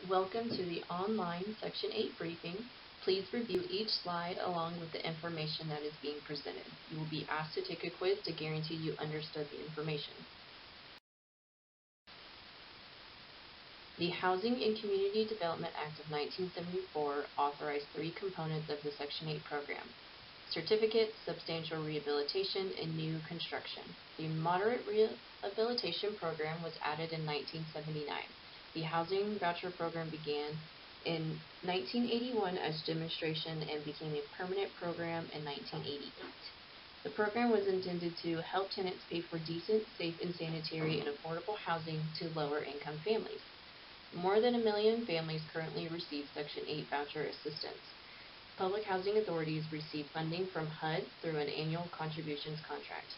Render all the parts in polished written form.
Welcome to the online Section 8 briefing. Please review each slide along with the information that is being presented. You will be asked to take a quiz to guarantee you understood the information. The Housing and Community Development Act of 1974 authorized three components of the Section 8 program: certificate, substantial rehabilitation, and new construction. The moderate rehabilitation program was added in 1979. The housing voucher program began in 1981 as demonstration and became a permanent program in 1988. The program was intended to help tenants pay for decent, safe, and sanitary and affordable housing to lower-income families. More than 1 million families currently receive Section 8 voucher assistance. Public housing authorities receive funding from HUD through an annual contributions contract.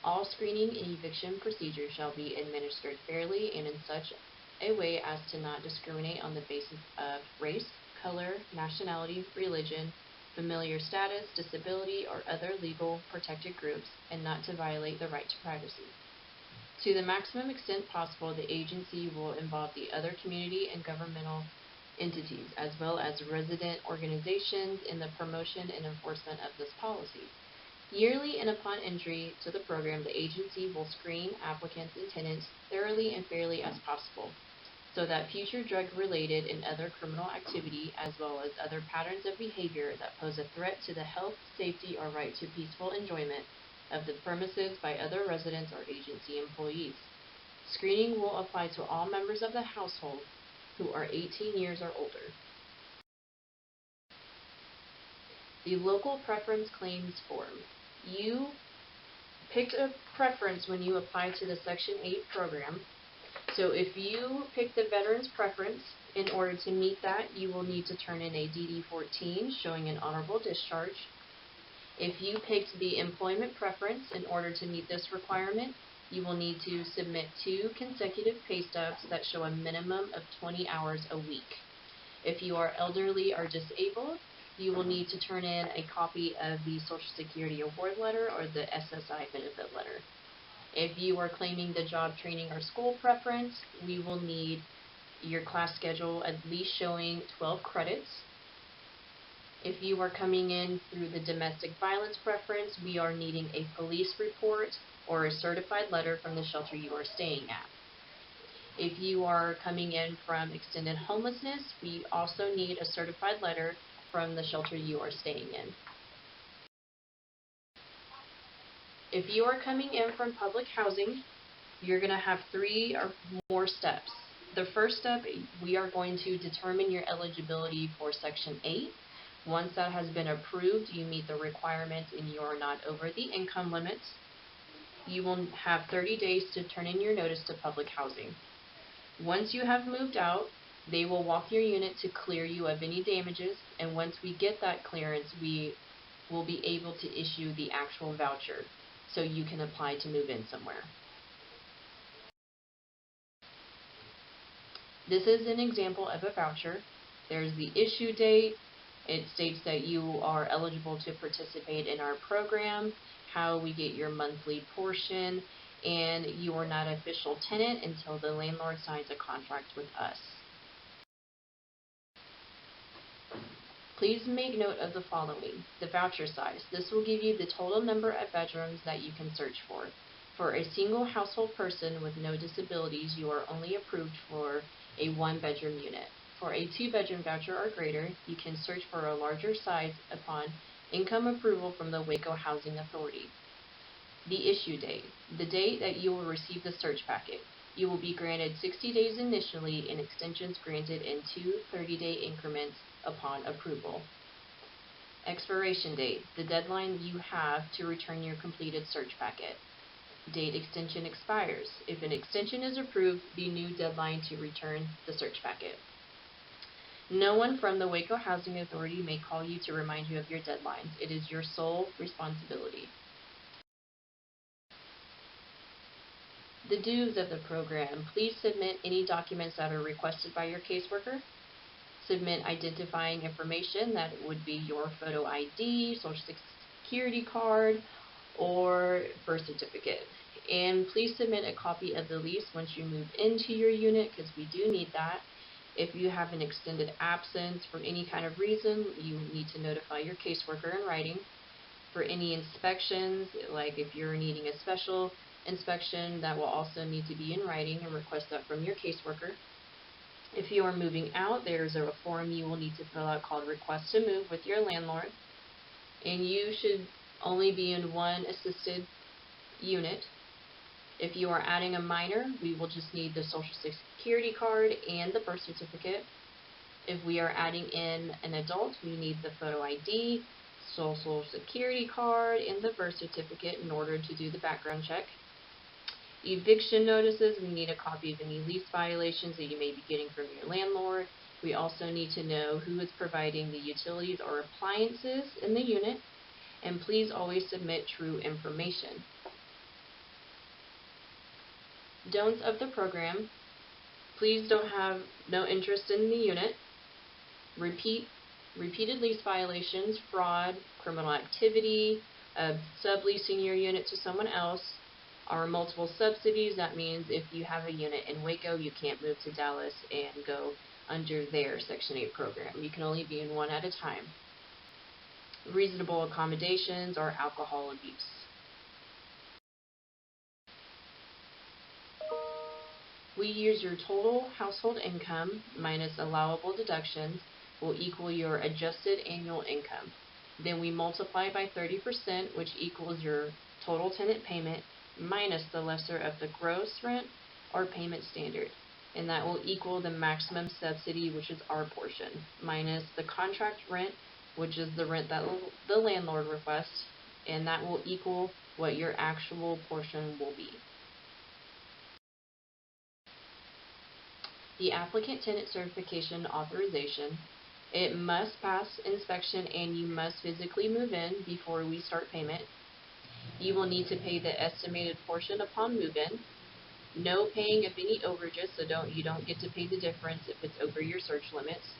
All screening and eviction procedures shall be administered fairly and in such a way as to not discriminate on the basis of race, color, nationality, religion, familiar status, disability, or other legal protected groups, and not to violate the right to privacy. To the maximum extent possible, the agency will involve the other community and governmental entities, as well as resident organizations, in the promotion and enforcement of this policy. Yearly and upon entry to the program, the agency will screen applicants and tenants thoroughly and fairly as possible, so that future drug-related and other criminal activity, as well as other patterns of behavior that pose a threat to the health, safety, or right to peaceful enjoyment of the premises by other residents or agency employees. Screening will apply to all members of the household who are 18 years or older. The local preference claims form. You picked a preference when you applied to the Section 8 program. So if you pick the veteran's preference, in order to meet that, you will need to turn in a DD-14 showing an honorable discharge. If you picked the employment preference, in order to meet this requirement, you will need to submit 2 consecutive pay stubs that show a minimum of 20 hours a week. If you are elderly or disabled, you will need to turn in a copy of the Social Security Award Letter or the SSI Benefit Letter. If you are claiming the job training or school preference, we will need your class schedule at least showing 12 credits. If you are coming in through the domestic violence preference, we are needing a police report or a certified letter from the shelter you are staying at. If you are coming in from extended homelessness, we also need a certified letter from the shelter you are staying in. If you are coming in from public housing, you're going to have 3 or more steps. The first step, we are going to determine your eligibility for Section 8. Once that has been approved, you meet the requirements and you are not over the income limits. You will have 30 days to turn in your notice to public housing. Once you have moved out, they will walk your unit to clear you of any damages, and once we get that clearance, we will be able to issue the actual voucher so you can apply to move in somewhere. This is an example of a voucher. There's the issue date. It states that you are eligible to participate in our program, how we get your monthly portion, and you are not an official tenant until the landlord signs a contract with us. Please make note of the following: the voucher size. This will give you the total number of bedrooms that you can search for. For a single household person with no disabilities, you are only approved for a 1-bedroom unit. For a 2-bedroom voucher or greater, you can search for a larger size upon income approval from the Waco Housing Authority. The issue date. The date that you will receive the search packet. You will be granted 60 days initially and extensions granted in 2 30-day increments upon approval. Expiration date. The deadline you have to return your completed search packet. Date extension expires. If an extension is approved, the new deadline to return the search packet. No one from the Waco Housing Authority may call you to remind you of your deadlines. It is your sole responsibility. The dues of the program. Please submit any documents that are requested by your caseworker. Submit identifying information. That would be your photo ID, Social Security card, or birth certificate. And please submit a copy of the lease once you move into your unit, because we do need that. If you have an extended absence for any kind of reason, you need to notify your caseworker in writing. For any inspections, like if you're needing a special inspection, that will also need to be in writing and request that from your caseworker. If you are moving out, there's a form you will need to fill out called Request to Move with your landlord. And you should only be in one assisted unit. If you are adding a minor, we will just need the Social Security card and the birth certificate. If we are adding in an adult, we need the photo ID, Social Security card, and the birth certificate in order to do the background check. Eviction notices, we need a copy of any lease violations that you may be getting from your landlord. We also need to know who is providing the utilities or appliances in the unit. And please always submit true information. Don'ts of the program: please don't have no interest in the unit. Repeated lease violations, fraud, criminal activity, subleasing your unit to someone else, or multiple subsidies. That means if you have a unit in Waco, you can't move to Dallas and go under their Section 8 program. You can only be in one at a time. Reasonable accommodations or alcohol abuse. We use your total household income minus allowable deductions will equal your adjusted annual income. Then we multiply by 30%, which equals your total tenant payment minus the lesser of the gross rent or payment standard. And that will equal the maximum subsidy, which is our portion, minus the contract rent, which is the rent that the landlord requests, and that will equal what your actual portion will be. The applicant tenant certification authorization: it must pass inspection and you must physically move in before we start payment. You will need to pay the estimated portion upon move-in. No paying of any overages, so you don't get to pay the difference if it's over your surge limits.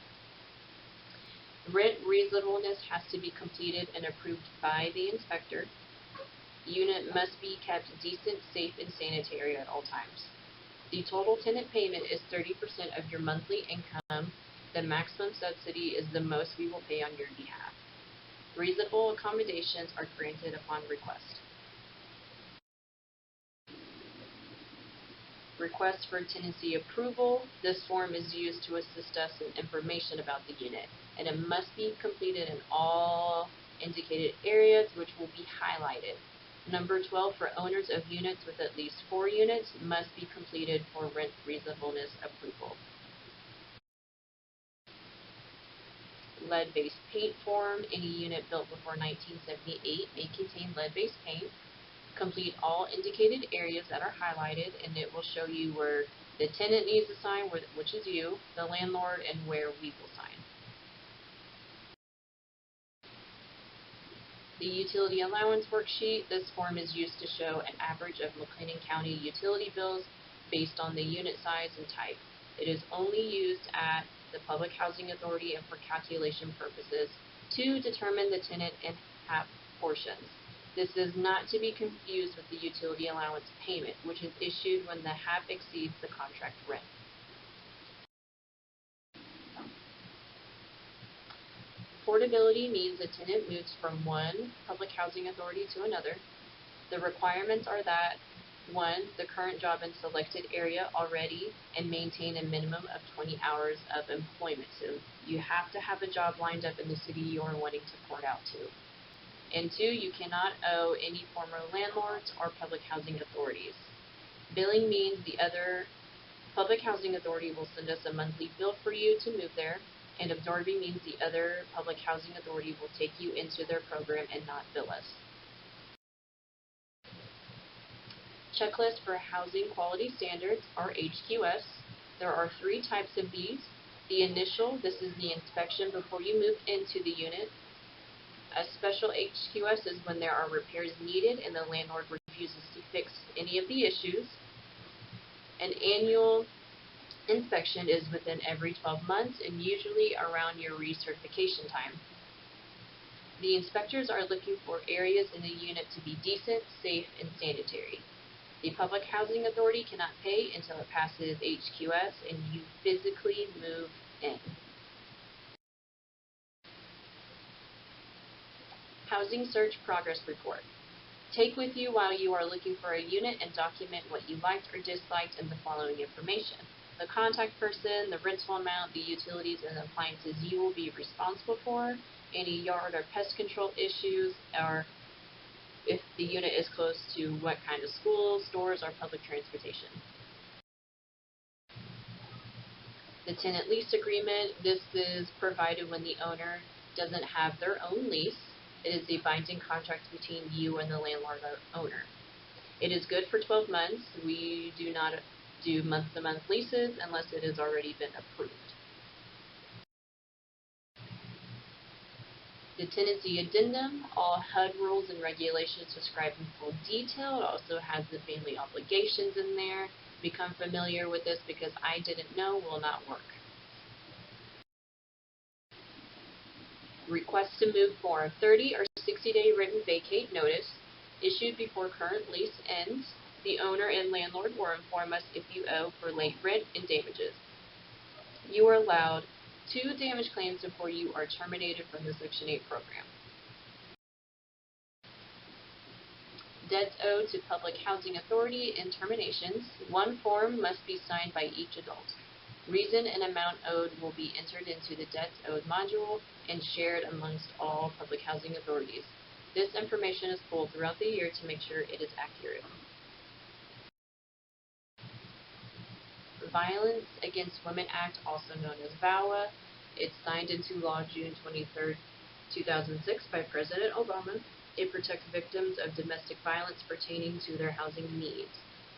Rent reasonableness has to be completed and approved by the inspector. Unit must be kept decent, safe, and sanitary at all times. The total tenant payment is 30% of your monthly income. The maximum subsidy is the most we will pay on your behalf. Reasonable accommodations are granted upon request. Request for tenancy approval: this form is used to assist us in information about the unit, and it must be completed in all indicated areas, which will be highlighted. Number 12, for owners of units with at least 4 units, must be completed for rent reasonableness approval. Lead-based paint form: any unit built before 1978 may contain lead-based paint. Complete all indicated areas that are highlighted, and it will show you where the tenant needs to sign, which is you, the landlord, and where we will sign. The utility allowance worksheet: this form is used to show an average of McLennan County utility bills based on the unit size and type. It is only used at the Public Housing Authority and for calculation purposes to determine the tenant and HAP portions. This is not to be confused with the utility allowance payment, which is issued when the HAP exceeds the contract rent. Portability means a tenant moves from one public housing authority to another. The requirements are that 1, the current job in selected area already and maintain a minimum of 20 hours of employment. So you have to have a job lined up in the city you are wanting to port out to. And 2, you cannot owe any former landlords or public housing authorities. Billing means the other public housing authority will send us a monthly bill for you to move there, and absorbing means the other public housing authority will take you into their program and not bill us. Checklist for Housing Quality Standards, or HQS. There are 3 types of these. The initial: this is the inspection before you move into the unit. A special HQS is when there are repairs needed and the landlord refuses to fix any of the issues. An annual inspection is within every 12 months and usually around your recertification time. The inspectors are looking for areas in the unit to be decent, safe, and sanitary. The Public Housing Authority cannot pay until it passes HQS and you physically move in. Housing Search Progress Report. Take with you while you are looking for a unit and document what you liked or disliked in the following information: the contact person, the rental amount, the utilities and appliances you will be responsible for, any yard or pest control issues, or if the unit is close to what kind of schools, stores, or public transportation. The tenant lease agreement, this is provided when the owner doesn't have their own lease. It is a binding contract between you and the landlord or owner. It is good for 12 months. We do not do month-to-month leases unless it has already been approved. The tenancy addendum, all HUD rules and regulations described in full detail. It also has the family obligations in there. Become familiar with this because I didn't know will not work. Request to move form, 30 or 60-day written vacate notice issued before current lease ends. The owner and landlord will inform us if you owe for late rent and damages. You are allowed 2 damage claims before you are terminated from the Section 8 program. Debts owed to Public Housing Authority and terminations. 1 form must be signed by each adult. Reason and amount owed will be entered into the debts owed module and shared amongst all public housing authorities. This information is pulled throughout the year to make sure it is accurate. Violence Against Women Act, also known as VAWA. It's signed into law June 23, 2006 by President Obama. It protects victims of domestic violence pertaining to their housing needs.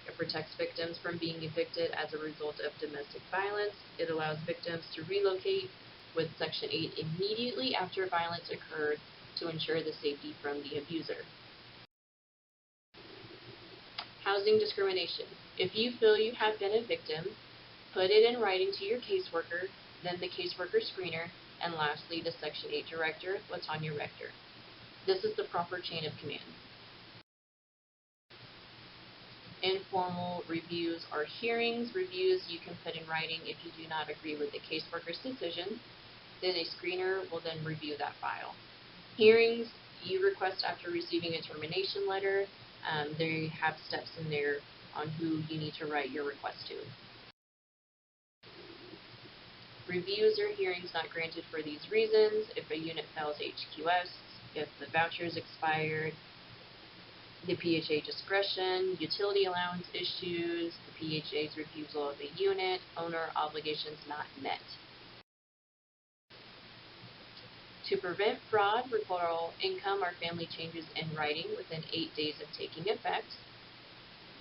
It protects victims from being evicted as a result of domestic violence. It allows victims to relocate with Section 8 immediately after violence occurred to ensure the safety from the abuser. Housing discrimination. If you feel you have been a victim, put it in writing to your caseworker, then the caseworker screener, and lastly the Section 8 director, Latanya Rector. This is the proper chain of command. Informal reviews are hearings. Reviews you can put in writing if you do not agree with the caseworker's decision. Then a screener will then review that file. Hearings you request after receiving a termination letter. They have steps in there on who you need to write your request to. Reviews or hearings not granted for these reasons: if a unit fails HQS, if the voucher is expired, the PHA discretion, utility allowance issues, the PHA's refusal of a unit, owner obligations not met. To prevent fraud, report all income or family changes in writing within 8 days of taking effect.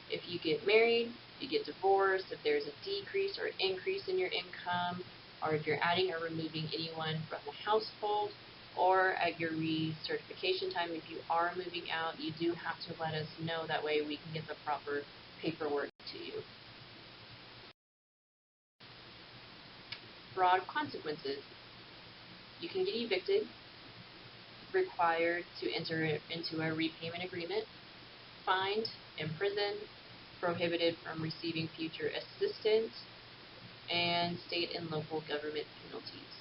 If you get married, you get divorced, if there's a decrease or increase in your income, or if you're adding or removing anyone from the household, or at your recertification time, if you are moving out, you do have to let us know. That way we can get the proper paperwork to you. Fraud consequences. You can get evicted, required to enter into a repayment agreement, fined, imprisoned, prohibited from receiving future assistance, and state and local government penalties.